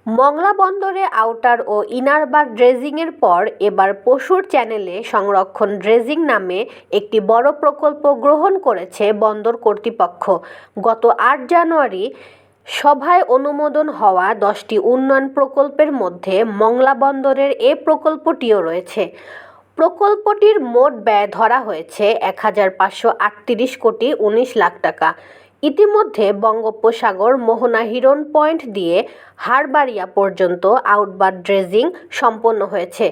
মংলা বন্দরে আউটার ও ইনার বার ড্রেজিংয়ের পর এবার পশুর চ্যানেলে সংরক্ষণ ড্রেজিং নামে একটি বড় প্রকল্প গ্রহণ করেছে বন্দর কর্তৃপক্ষ। গত ৮ জানুয়ারি সভায় অনুমোদন হওয়া 10টি উন্নয়ন প্রকল্পের মধ্যে মংলা বন্দরের এ প্রকল্পটিও রয়েছে। প্রকল্পটির মোট ব্যয় ধরা হয়েছে ১,৫৩৮ কোটি ১৯ লাখ টাকা। ইতিমধ্যে বঙ্গোপসাগর মোহনা হিরন পয়েন্ট দিয়ে হারবাড়িয়া পর্যন্ত আউটবার ড্রেজিং সম্পন্ন হয়েছে,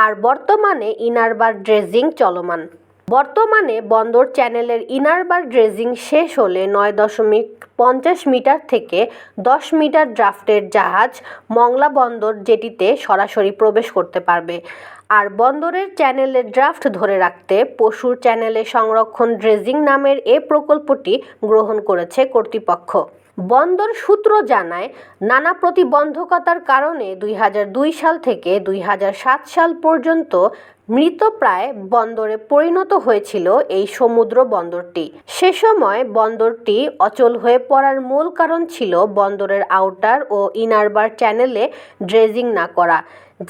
আর বর্তমানে ইনারবার ড্রেজিং চলমান। বর্তমানে বন্দর চ্যানেলের ইনারবার ড্রেজিং শেষ হলে ৯.৫০ মিটার থেকে ১০ মিটার ড্রাফটের জাহাজ মংলা বন্দর জেটিতে সরাসরি প্রবেশ করতে পারবে। আর বন্দরের চ্যানেলের ড্রাফট ধরে রাখতে পশুর চ্যানেলে সংরক্ষণ ড্রেজিং নামের এ প্রকল্পটি গ্রহণ করেছে কর্তৃপক্ষ। বন্দর সূত্র জানায়, নানা প্রতিবন্ধকতার কারণে ২০০২ সাল থেকে ২০০৭ সাল পর্যন্ত মৃতপ্রায় বন্দরে পরিণত হয়েছিল এই সমুদ্র বন্দরটি। সে সময় বন্দরটি অচল হয়ে পড়ার মূল কারণ ছিল বন্দরের আউটার ও ইনারবার চ্যানেলে ড্রেজিং না করা,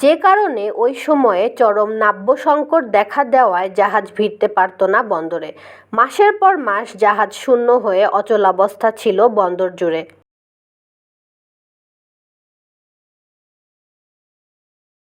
যে কারণে ওই সময়ে চরম নাব্য সংকট দেখা দেওয়ায় জাহাজ ভিড়তে পারত না বন্দরে। মাসের পর মাস জাহাজ শূন্য হয়ে অচলাবস্থা ছিল বন্দর জুড়ে।